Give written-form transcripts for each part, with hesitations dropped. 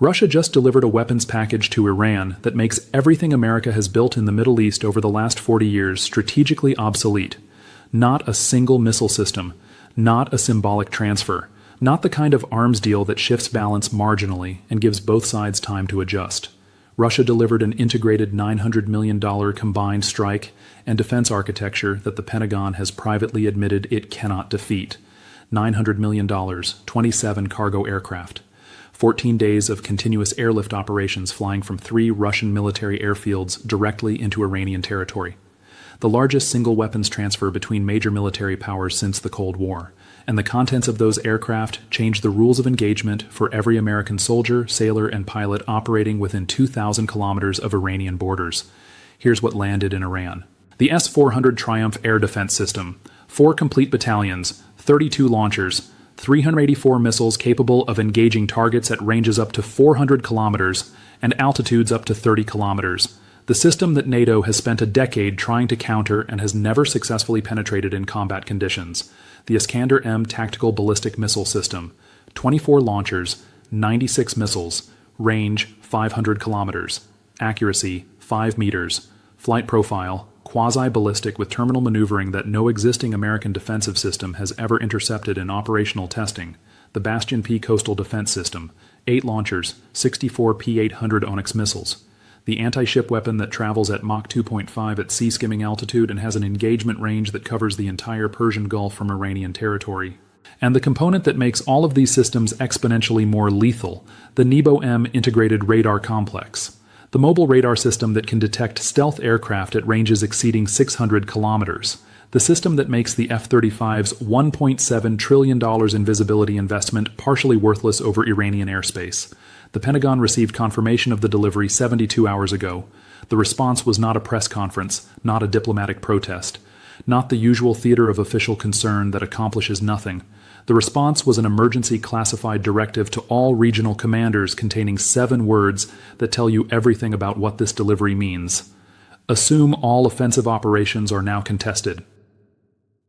Russia just delivered a weapons package to Iran that makes everything America has built in the Middle East over the last 40 years strategically obsolete. Not a single missile system, not a symbolic transfer, not the kind of arms deal that shifts balance marginally and gives both sides time to adjust. Russia delivered an integrated $900 million combined strike and defense architecture that the Pentagon has privately admitted it cannot defeat. $900 million, 27 cargo aircraft. 14 days of continuous airlift operations flying from 3 Russian military airfields directly into Iranian territory. The largest single weapons transfer between major military powers since the Cold War. And the contents of those aircraft changed the rules of engagement for every American soldier, sailor, and pilot operating within 2,000 kilometers of Iranian borders. Here's what landed in Iran. The S-400 Triumph air defense system. 4 complete battalions, 32 launchers, 384 missiles capable of engaging targets at ranges up to 400 kilometers and altitudes up to 30 kilometers. The system that NATO has spent a decade trying to counter and has never successfully penetrated in combat conditions. The Iskander-M tactical ballistic missile system. 24 launchers, 96 missiles, range 500 kilometers, accuracy 5 meters, flight profile quasi-ballistic with terminal maneuvering that no existing American defensive system has ever intercepted in operational testing. The Bastion-P coastal defense system. 8 launchers, 64 P-800 Onyx missiles. The anti-ship weapon that travels at Mach 2.5 at sea-skimming altitude and has an engagement range that covers the entire Persian Gulf from Iranian territory. And the component that makes all of these systems exponentially more lethal, the Nebo-M integrated radar complex. The mobile radar system that can detect stealth aircraft at ranges exceeding 600 kilometers. The system that makes the F-35's $1.7 trillion in visibility investment partially worthless over Iranian airspace. The Pentagon received confirmation of the delivery 72 hours ago. The response was not a press conference, not a diplomatic protest, not the usual theater of official concern that accomplishes nothing. The response was an emergency classified directive to all regional commanders containing 7 words that tell you everything about what this delivery means. Assume all offensive operations are now contested.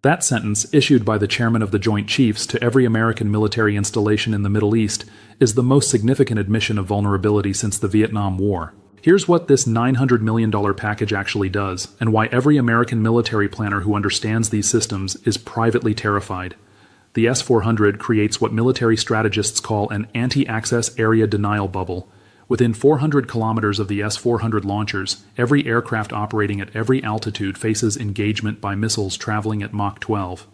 That sentence, issued by the chairman of the Joint Chiefs to every American military installation in the Middle East, is the most significant admission of vulnerability since the Vietnam War. Here's what this $900 million package actually does, and why every American military planner who understands these systems is privately terrified. The S-400 creates what military strategists call an anti-access area denial bubble. Within 400 kilometers of the S-400 launchers, every aircraft operating at every altitude faces engagement by missiles traveling at Mach 12.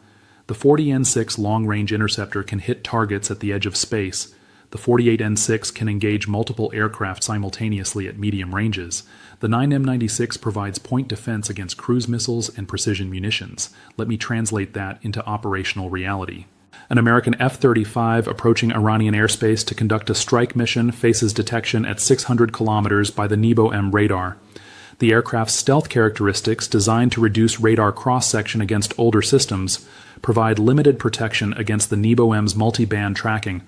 The 40N6 long-range interceptor can hit targets at the edge of space. The 48N6 can engage multiple aircraft simultaneously at medium ranges. The 9M96 provides point defense against cruise missiles and precision munitions. Let me translate that into operational reality. An American F-35 approaching Iranian airspace to conduct a strike mission faces detection at 600 kilometers by the Nebo-M radar. The aircraft's stealth characteristics, designed to reduce radar cross-section against older systems, provide limited protection against the Nebo-M's multi-band tracking.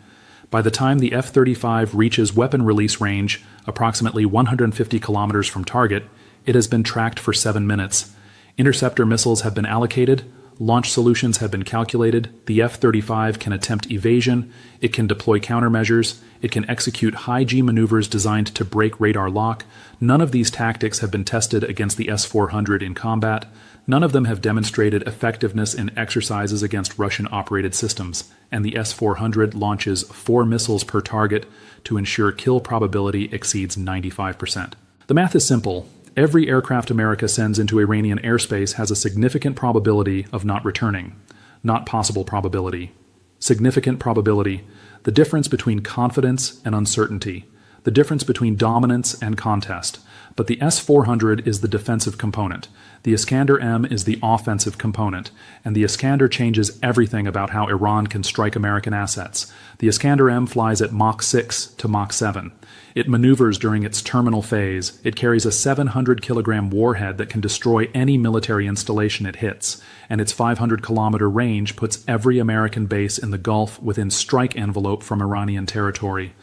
By the time the F-35 reaches weapon release range, approximately 150 kilometers from target, it has been tracked for 7 minutes. Interceptor missiles have been allocated, launch solutions have been calculated, the F-35 can attempt evasion, it can deploy countermeasures, it can execute high-G maneuvers designed to break radar lock. None of these tactics have been tested against the S-400 in combat. None of them have demonstrated effectiveness in exercises against Russian-operated systems, and the S-400 launches 4 missiles per target to ensure kill probability exceeds 95%. The math is simple. Every aircraft America sends into Iranian airspace has a significant probability of not returning. Not possible probability. Significant probability. The difference between confidence and uncertainty. The difference between dominance and contest. But the S-400 is the defensive component. The Iskander-M is the offensive component, and the Iskander changes everything about how Iran can strike American assets. The Iskander-M flies at Mach 6 to Mach 7. It maneuvers during its terminal phase. It carries a 700-kilogram warhead that can destroy any military installation it hits, and its 500-kilometer range puts every American base in the Gulf within strike envelope from Iranian territory.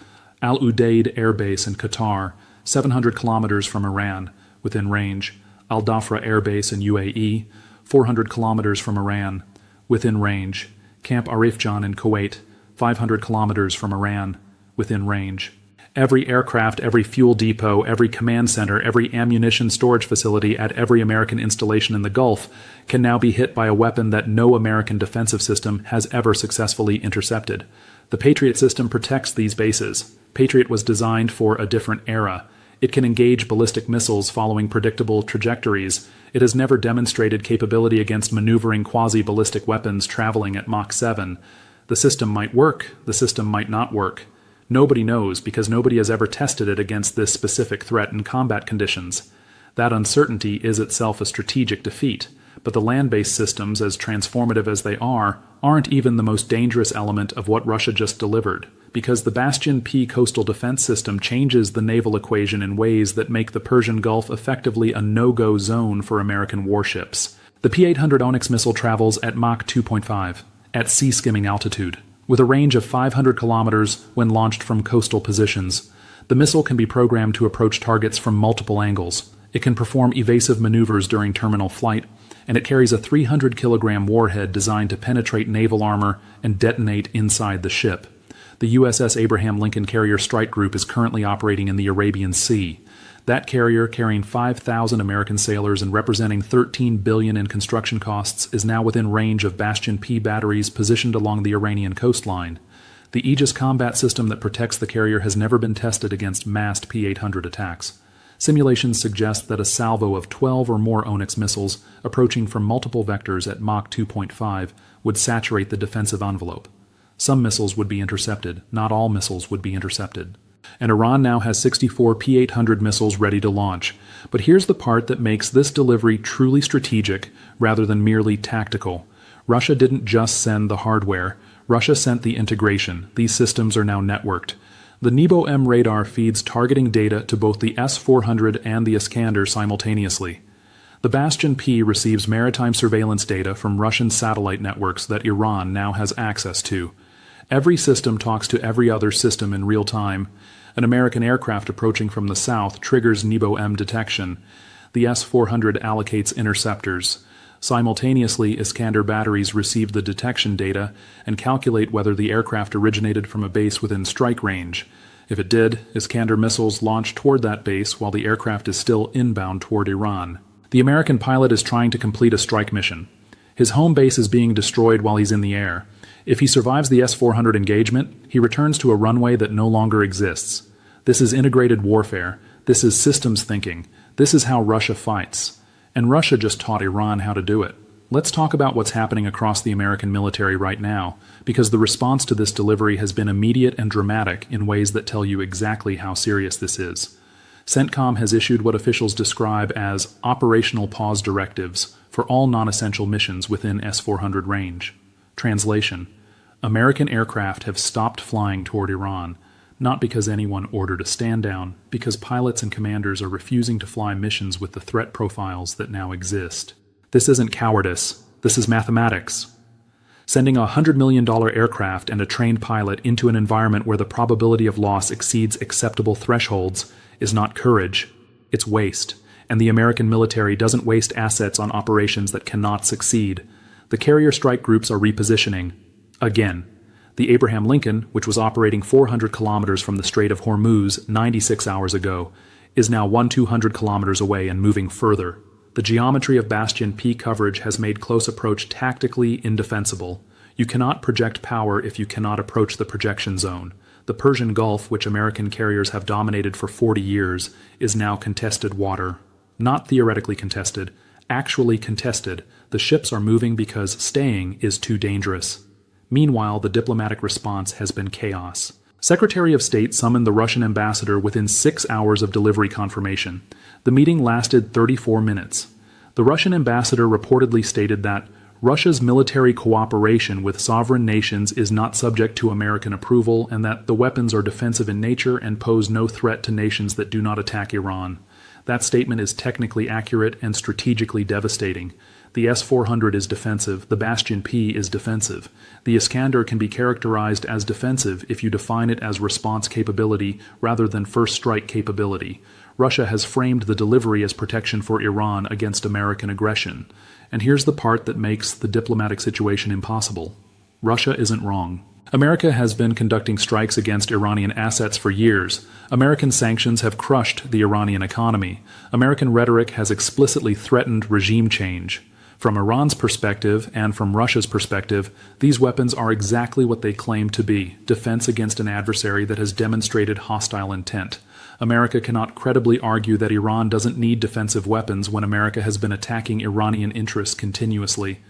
Al Udeid Air Base in Qatar, 700 kilometers from Iran, within range. Al Dhafra Air Base in UAE, 400 kilometers from Iran, within range. Camp Arifjan in Kuwait, 500 kilometers from Iran, within range. Every aircraft, every fuel depot, every command center, every ammunition storage facility at every American installation in the Gulf can now be hit by a weapon that no American defensive system has ever successfully intercepted. The Patriot system protects these bases. Patriot was designed for a different era. It can engage ballistic missiles following predictable trajectories. It has never demonstrated capability against maneuvering quasi-ballistic weapons traveling at Mach 7. The system might work, the system might not work. Nobody knows because nobody has ever tested it against this specific threat in combat conditions. That uncertainty is itself a strategic defeat, but the land-based systems, as transformative as they aren't even the most dangerous element of what Russia just delivered, because the Bastion-P coastal defense system changes the naval equation in ways that make the Persian Gulf effectively a no-go zone for American warships. The P-800 Onyx missile travels at Mach 2.5, at sea-skimming altitude, with a range of 500 kilometers when launched from coastal positions. The missile can be programmed to approach targets from multiple angles. It can perform evasive maneuvers during terminal flight, and it carries a 300-kilogram warhead designed to penetrate naval armor and detonate inside the ship. The USS Abraham Lincoln Carrier Strike Group is currently operating in the Arabian Sea. That carrier, carrying 5,000 American sailors and representing $13 billion in construction costs, is now within range of Bastion-P batteries positioned along the Iranian coastline. The Aegis combat system that protects the carrier has never been tested against massed P-800 attacks. Simulations suggest that a salvo of 12 or more Onyx missiles approaching from multiple vectors at Mach 2.5 would saturate the defensive envelope. Some missiles would be intercepted, not all missiles would be intercepted. And Iran now has 64 P-800 missiles ready to launch. But here's the part that makes this delivery truly strategic rather than merely tactical. Russia didn't just send the hardware. Russia sent the integration. These systems are now networked. The Nebo-M radar feeds targeting data to both the S-400 and the Iskander simultaneously. The Bastion-P receives maritime surveillance data from Russian satellite networks that Iran now has access to. Every system talks to every other system in real time. An American aircraft approaching from the south triggers Nebo-M detection. The S-400 allocates interceptors. Simultaneously, Iskander batteries receive the detection data and calculate whether the aircraft originated from a base within strike range. If it did, Iskander missiles launch toward that base while the aircraft is still inbound toward Iran. The American pilot is trying to complete a strike mission. His home base is being destroyed while he's in the air. If he survives the S-400 engagement, he returns to a runway that no longer exists. This is integrated warfare. This is systems thinking. This is how Russia fights. And Russia just taught Iran how to do it. Let's talk about what's happening across the American military right now, because the response to this delivery has been immediate and dramatic in ways that tell you exactly how serious this is. CENTCOM has issued what officials describe as operational pause directives for all non-essential missions within S-400 range. Translation: American aircraft have stopped flying toward Iran, not because anyone ordered a stand down, because pilots and commanders are refusing to fly missions with the threat profiles that now exist. This isn't cowardice, this is mathematics. Sending a $100 million aircraft and a trained pilot into an environment where the probability of loss exceeds acceptable thresholds is not courage, it's waste. And the American military doesn't waste assets on operations that cannot succeed. The carrier strike groups are repositioning. Again. The Abraham Lincoln, which was operating 400 kilometers from the Strait of Hormuz 96 hours ago, is now 200 kilometers away and moving further. The geometry of Bastion-P coverage has made close approach tactically indefensible. You cannot project power if you cannot approach the projection zone. The Persian Gulf, which American carriers have dominated for 40 years, is now contested water. Not theoretically contested, actually contested. The ships are moving because staying is too dangerous. Meanwhile, the diplomatic response has been chaos. Secretary of State summoned the Russian ambassador within 6 hours of delivery confirmation. The meeting lasted 34 minutes. The Russian ambassador reportedly stated that Russia's military cooperation with sovereign nations is not subject to American approval and that the weapons are defensive in nature and pose no threat to nations that do not attack Iran. That statement is technically accurate and strategically devastating. The S-400 is defensive, the Bastion-P is defensive. The Iskander can be characterized as defensive if you define it as response capability rather than first strike capability. Russia has framed the delivery as protection for Iran against American aggression. And here's the part that makes the diplomatic situation impossible. Russia isn't wrong. America has been conducting strikes against Iranian assets for years. American sanctions have crushed the Iranian economy. American rhetoric has explicitly threatened regime change. From Iran's perspective, and from Russia's perspective, these weapons are exactly what they claim to be: defense against an adversary that has demonstrated hostile intent. America cannot credibly argue that Iran doesn't need defensive weapons when America has been attacking Iranian interests continuously.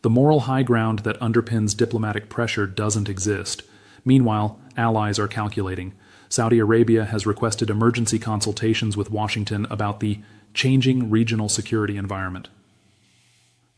The moral high ground that underpins diplomatic pressure doesn't exist. Meanwhile, allies are calculating. Saudi Arabia has requested emergency consultations with Washington about the changing regional security environment.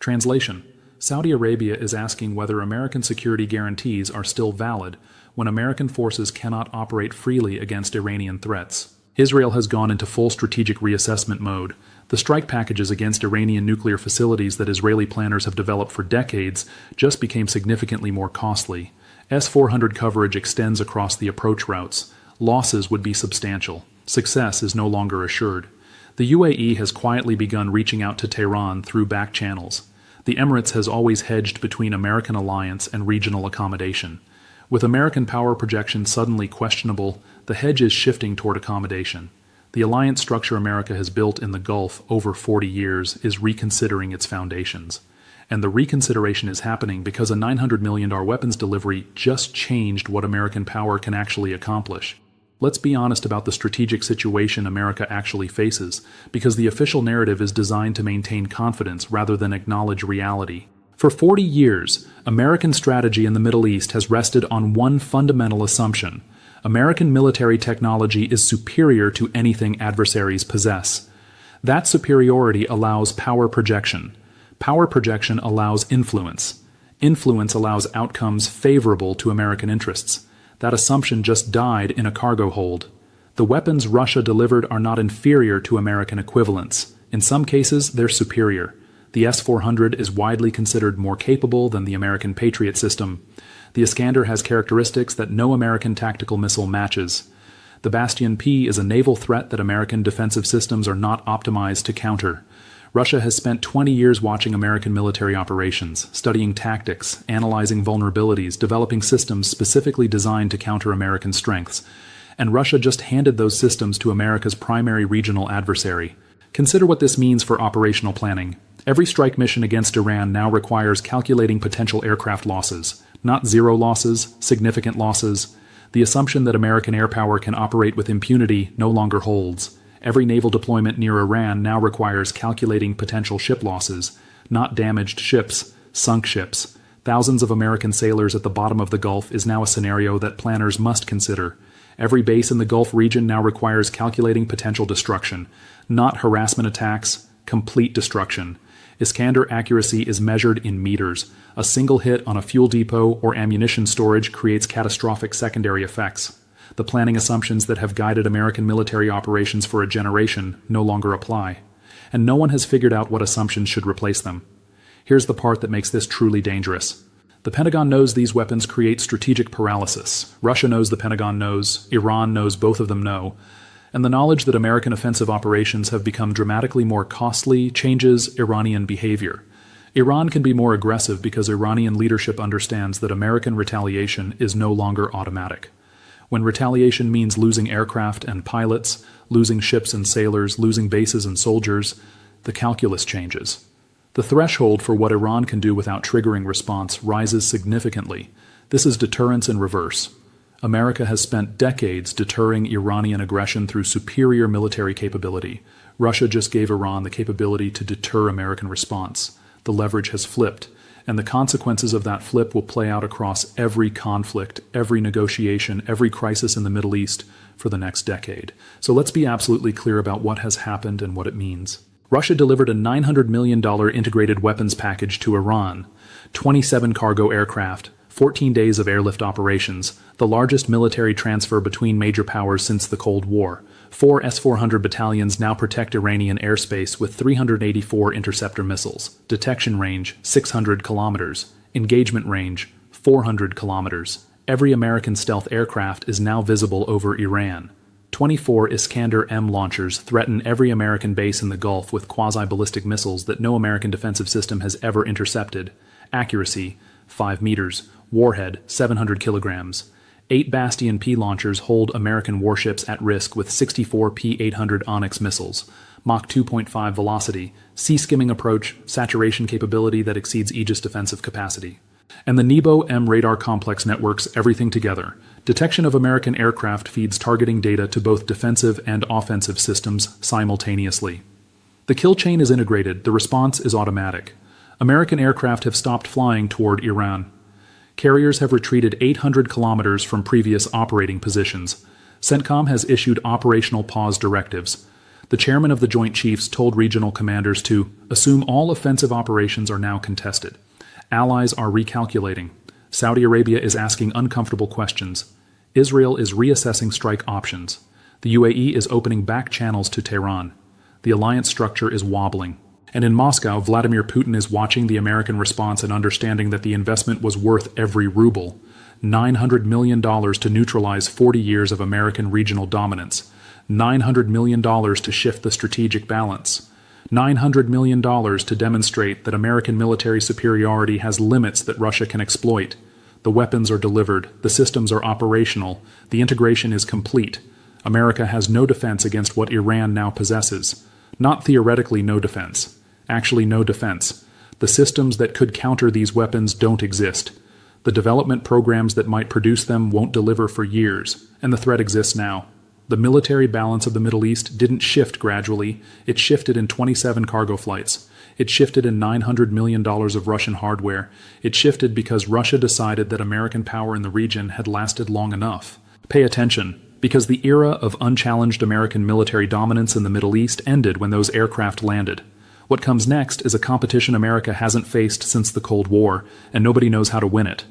Translation: Saudi Arabia is asking whether American security guarantees are still valid when American forces cannot operate freely against Iranian threats. Israel has gone into full strategic reassessment mode. The strike packages against Iranian nuclear facilities that Israeli planners have developed for decades just became significantly more costly. S-400 coverage extends across the approach routes. Losses would be substantial. Success is no longer assured. The UAE has quietly begun reaching out to Tehran through back channels. The Emirates has always hedged between American alliance and regional accommodation. With American power projection suddenly questionable, the hedge is shifting toward accommodation. The alliance structure America has built in the Gulf over 40 years is reconsidering its foundations. And the reconsideration is happening because a $900 million weapons delivery just changed what American power can actually accomplish. Let's be honest about the strategic situation America actually faces, because the official narrative is designed to maintain confidence rather than acknowledge reality. For 40 years, American strategy in the Middle East has rested on one fundamental assumption: American military technology is superior to anything adversaries possess. That superiority allows power projection. Power projection allows influence. Influence allows outcomes favorable to American interests. That assumption just died in a cargo hold. The weapons Russia delivered are not inferior to American equivalents. In some cases, they're superior. The S-400 is widely considered more capable than the American Patriot system. The Iskander has characteristics that no American tactical missile matches. The Bastion-P is a naval threat that American defensive systems are not optimized to counter. Russia has spent 20 years watching American military operations, studying tactics, analyzing vulnerabilities, developing systems specifically designed to counter American strengths. And Russia just handed those systems to America's primary regional adversary. Consider what this means for operational planning. Every strike mission against Iran now requires calculating potential aircraft losses. Not zero losses, significant losses. The assumption that American air power can operate with impunity no longer holds. Every naval deployment near Iran now requires calculating potential ship losses, not damaged ships, sunk ships. Thousands of American sailors at the bottom of the Gulf is now a scenario that planners must consider. Every base in the Gulf region now requires calculating potential destruction, not harassment attacks, complete destruction. Iskander accuracy is measured in meters. A single hit on a fuel depot or ammunition storage creates catastrophic secondary effects. The planning assumptions that have guided American military operations for a generation no longer apply. And no one has figured out what assumptions should replace them. Here's the part that makes this truly dangerous. The Pentagon knows these weapons create strategic paralysis. Russia knows the Pentagon knows. Iran knows both of them know. And the knowledge that American offensive operations have become dramatically more costly changes Iranian behavior. Iran can be more aggressive because Iranian leadership understands that American retaliation is no longer automatic. When retaliation means losing aircraft and pilots, losing ships and sailors, losing bases and soldiers, the calculus changes. The threshold for what Iran can do without triggering response rises significantly. This is deterrence in reverse. America has spent decades deterring Iranian aggression through superior military capability. Russia just gave Iran the capability to deter American response. The leverage has flipped, and the consequences of that flip will play out across every conflict, every negotiation, every crisis in the Middle East for the next decade. So let's be absolutely clear about what has happened and what it means. Russia delivered a $900 million integrated weapons package to Iran, 27 cargo aircraft, 14 days of airlift operations, the largest military transfer between major powers since the Cold War. 4 S-400 battalions now protect Iranian airspace with 384 interceptor missiles. Detection range, 600 kilometers. Engagement range, 400 kilometers. Every American stealth aircraft is now visible over Iran. 24 Iskander-M launchers threaten every American base in the Gulf with quasi-ballistic missiles that no American defensive system has ever intercepted. Accuracy, 5 meters, Warhead, 700 kilograms. 8 Bastion-P launchers hold American warships at risk with 64 P-800 Onyx missiles. Mach 2.5 velocity, sea-skimming approach, saturation capability that exceeds Aegis defensive capacity. And the Nebo-M radar complex networks everything together. Detection of American aircraft feeds targeting data to both defensive and offensive systems simultaneously. The kill chain is integrated, the response is automatic. American aircraft have stopped flying toward Iran. Carriers have retreated 800 kilometers from previous operating positions. CENTCOM has issued operational pause directives. The chairman of the Joint Chiefs told regional commanders to assume all offensive operations are now contested. Allies are recalculating. Saudi Arabia is asking uncomfortable questions. Israel is reassessing strike options. The UAE is opening back channels to Tehran. The alliance structure is wobbling. And in Moscow, Vladimir Putin is watching the American response and understanding that the investment was worth every ruble. $900 million to neutralize 40 years of American regional dominance. $900 million to shift the strategic balance. $900 million to demonstrate that American military superiority has limits that Russia can exploit. The weapons are delivered, the systems are operational, the integration is complete. America has no defense against what Iran now possesses. Not theoretically no defense. Actually no defense. The systems that could counter these weapons don't exist. The development programs that might produce them won't deliver for years, and the threat exists now. The military balance of the Middle East didn't shift gradually, it shifted in 27 cargo flights. It shifted in $900 million of Russian hardware. It shifted because Russia decided that American power in the region had lasted long enough. Pay attention, because the era of unchallenged American military dominance in the Middle East ended when those aircraft landed. What comes next is a competition America hasn't faced since the Cold War, and nobody knows how to win it.